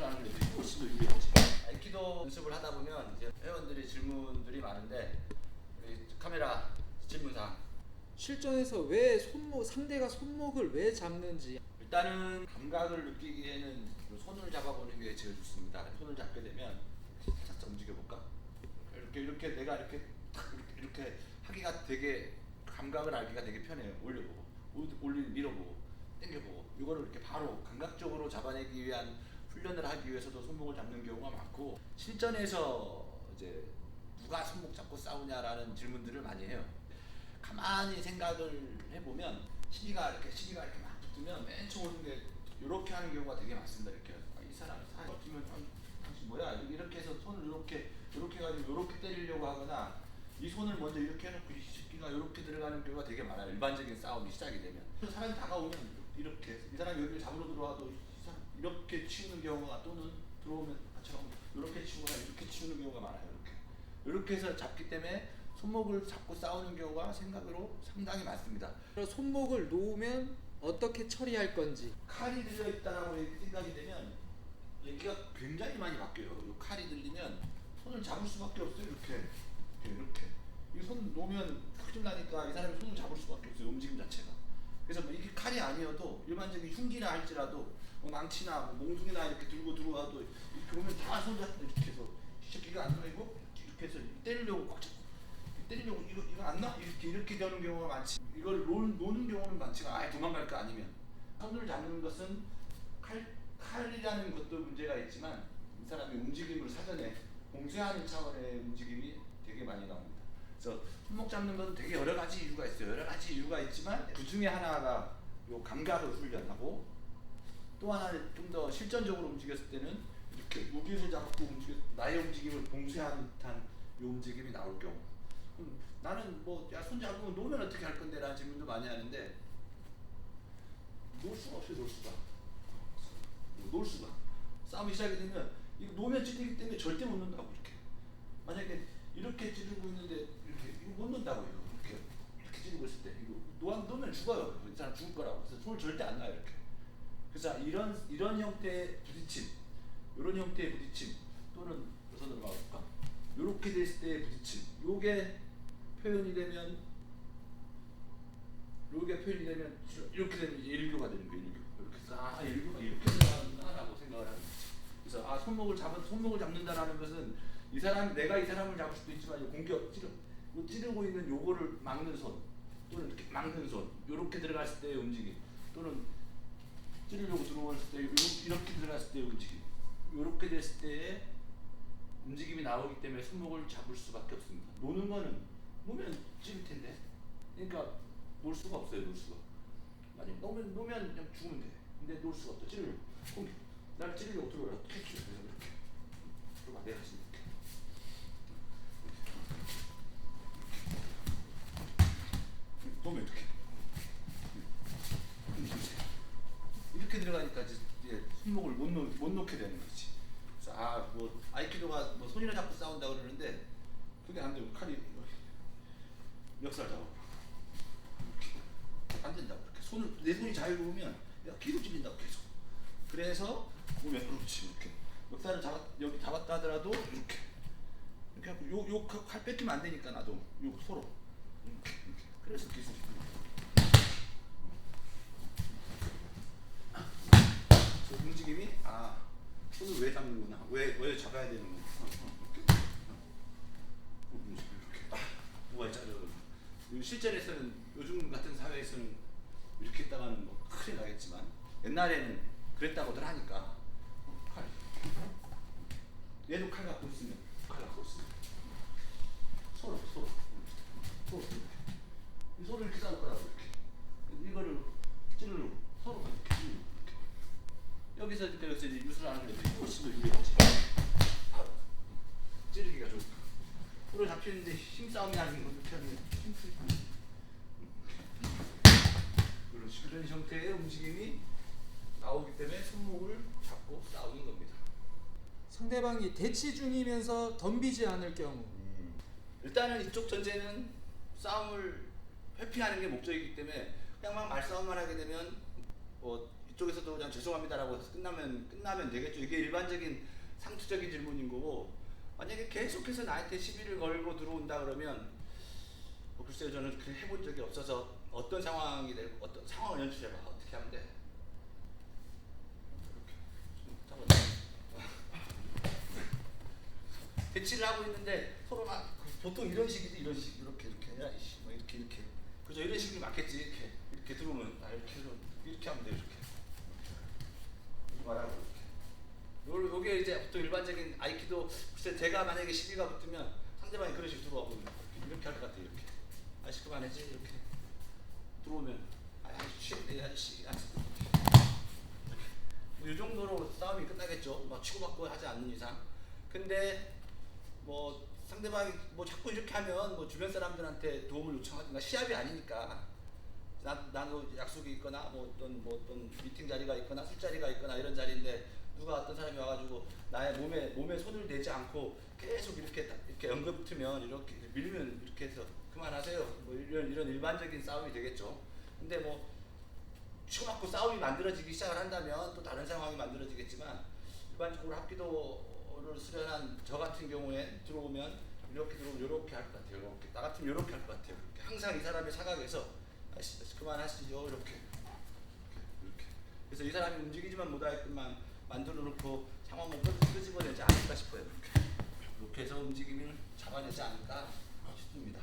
유술하는 애들이 훨씬 더 유리하지. aikido 연습을 하다 보면 이제 회원들이 질문들이 많은데 우리 카메라 질문사항. 실전에서 왜 상대가 손목을 왜 잡는지. 일단은 감각을 느끼기에는 손을 잡아보는 게 제일 좋습니다. 손을 잡게 되면 살짝 움직여볼까? 이렇게 내가 이렇게 탁 이렇게 하기가 되게 감각을 알기가 되게 편해요. 올려보고, 밀어보고, 당겨보고, 이거를 이렇게 바로 감각적으로 잡아내기 위한 훈련을 하기 위해서도 손목을 잡는 경우가 많고, 실전에서 이제 누가 손목 잡고 싸우냐라는 질문들을 많이 해요. 가만히 생각을 해보면 시기가 이렇게 막 붙으면 맨 처음 오는 게 이렇게 하는 경우가 되게 많습니다. 이렇게 이 사람 붙으면 당신 뭐야 이렇게 해서 손을 이렇게 해가지고 이렇게 때리려고 하거나 이 손을 먼저 이렇게 해놓고 이 새끼가 이렇게 들어가는 경우가 되게 많아요. 일반적인 싸움이 시작이 되면 사람이 다가오면 이렇게 이 사람이 여기를 잡으러 들어와도 이 사람 이렇게 치우는 경우가 또는 들어오면 아처럼 이렇게 치우거나 이렇게 치우는 경우가 많아요. 이렇게 해서 잡기 때문에 손목을 잡고 싸우는 경우가 생각으로 상당히 많습니다. 손목을 놓으면 어떻게 처리할 건지. 칼이 들려있다라고 생각이 되면 얘기가 굉장히 많이 바뀌어요. 이 칼이 들리면 손을 잡을 수밖에 없어요. 이렇게 이 손 놓으면 큰일 나니까 이 사람이 손을 잡을 수밖에 없어요. 움직임 자체가. 그래서 뭐 이게 칼이 아니어도 일반적인 흉기나 할지라도 뭐 망치나 뭐 몽둥이나 이렇게 들고 들어와도 이렇게 오면 다 손 잡고 이렇게 해서 이 새끼가 안 놓이고 이렇게 해서 때리려고 꽉 잡고 때리려고 이거 안 나? 이렇게 되는 경우가 많지. 이걸 노는 경우는 많지가. 아예 도망갈 거 아니면. 손을 잡는 것은 칼이라는 것도 문제가 있지만 이 사람의 움직임을 사전에 공세하는 차원의 움직임이 되게 많이 나옵니다. 그래서 손목 잡는 것은 되게 여러 가지 이유가 있어요. 여러 가지 이유가 있지만 그 중에 하나가 요 감각을 훈련하고 또 하나는 좀 더 실전적으로 움직였을 때는 이렇게 무기를 잡고 나의 움직임을 봉쇄하는 듯한 요 움직임이 나올 경우. 나는 뭐 야 손 잡으면 놓으면 어떻게 할 건데 라는 질문도 많이 하는데 놓을 수가 없어요. 놓을 수가. 싸움이 시작이 되면 이거 놓으면 찌르기 때문에 절대 못 놓는다고. 이렇게 만약에 이렇게 찌르고 있는데 이거 못 놓는다고. 이렇게 찌르고 있을 때 이거 놓으면 죽어요. 이 사람 죽을 거라고. 그래서 손을 절대 안 놔요. 이렇게. 그래서 이런 형태의 부딪힘, 이런 형태의 부딪힘 또는 손으로 가볼까? 이렇게 됐을 때의 부딪힘, 요게 표현이 되면 이렇게 되면 이제 일교가 되는 거예요. 이렇게 해서 일교가 이렇게 들어가는구나라고 생각을 하는 거죠. 그래서 손목을 잡는다라는 것은 내가 이 사람을 잡을 수도 있지만 찌르고 있는 요거를 막는 손 또는 이렇게 막는 손, 이렇게 들어갔을 때의 움직임 또는 찌르려고 들어왔을 때 이렇게 들어갔을 때의 움직임, 이렇게 됐을 때의 움직임이 나오기 때문에 손목을 잡을 수밖에 없습니다. 놓으면 찌를 텐데, 그러니까 놓을 수가 없어요. 만약 놓으면 그냥 죽으면 돼. 근데 놓을 수가 없어. 찌르려고. 나를 찌르려고 들어오라. 그래서 이렇게. 들어가. 내가 지금 이렇게. 놓으면 이렇게. 이렇게 들어가니까 이제 손목을 못 놓게 되는 거지. 그래서 뭐 아이키도가 뭐 손이나 잡고 싸운다 그러는데 그게 안 되고 칼이 멱살 잡아. 안 된다고. 이렇게 내 손이 자유로우면 내가 뒤로 찔린다고 계속. 그래서 보면 그렇지 이렇게 멱살을 여기 잡았다 하더라도 이렇게 하고 요 칼 뺏기면 안 되니까 나도 요 서로 이렇게. 그래서 계속 움직임이 손을 왜 잡는구나, 왜 잡아야 되는구나. 이렇게 뭐가 자르. 실전에서는 요즘 같은 사회에서는 이렇게 했다가는 뭐 큰일 나겠지만 옛날에는 그랬다고들 하니까 얘도 칼 갖고 있으면 서로 이렇게 이 손을 이렇게 싸울 거라고 이렇게 이거를 찌르려고 서로 이렇게 찌르려고 여기서 이제 유술하는 애들이 훨씬 더 유리하지. 찌르기가 좋을까. 손을 잡히는데 힘싸움이 아닌 건 이렇게 하면 그런 형태의 움직임이 나오기 때문에 손목을 잡고 싸우는 겁니다. 상대방이 대치 중이면서 덤비지 않을 경우. 일단은 이쪽 전제는 싸움을 회피하는 게 목적이기 때문에 그냥 막 말싸움만 하게 되면 그쪽에서도 그냥 죄송합니다라고 해서 끝나면 되겠죠. 이게 일반적인 상투적인 질문인 거고, 만약에 계속해서 나한테 시비를 걸고 들어온다 그러면 글쎄요, 저는 그 해본 적이 없어서 어떤 상황이 되고 어떤 상황을 연출해봐. 어떻게 하면 돼? 이렇게 대치를 하고 있는데 서로 막 보통 이런 식이지, 이런 식, 이렇게 야 이씨 뭐 이렇게 그죠? 이런 식이 맞겠지. 이렇게 들어오면 이렇게 하면 돼. 이렇게 말하고 이렇게. 요게 이제 또 일반적인 아이키도. 글쎄 제가 만약에 시비가 붙으면 상대방이 그런 식으로 들어와보면 이렇게 할 것 같아. 이렇게 아저씨 그만하지. 이렇게 들어오면 아저씨 이 정도로 싸움이 끝나겠죠. 막 치고받고 하지 않는 이상. 근데 뭐 상대방이 뭐 자꾸 이렇게 하면 뭐 주변 사람들한테 도움을 요청하든가, 시합이 아니니까 나도 약속이 있거나 뭐 어떤 미팅 자리가 있거나 술자리가 있거나 이런 자리인데 누가 어떤 사람이 와가지고 나의 몸에 손을 대지 않고 계속 이렇게 연결 붙으면 이렇게 밀면 이렇게 해서 그만하세요. 뭐 이런 일반적인 싸움이 되겠죠. 근데 뭐 치고받고 싸움이 만들어지기 시작을 한다면 또 다른 상황이 만들어지겠지만, 일반적으로 합기도를 수련한 저 같은 경우에 들어오면 이렇게 들어오면 이렇게 할 것 같아요. 이렇게 나 같으면 이렇게 할 것 같아요. 이렇게. 항상 이 사람의 사각에서 그만하시죠. 이렇게. 그래서 이 사람이 움직이지만 못하게끔만 만들어 놓고 상황을 끄집어내지 않을까 싶어요. 이렇게 해서 움직임을 잡아내지 않을까 싶습니다.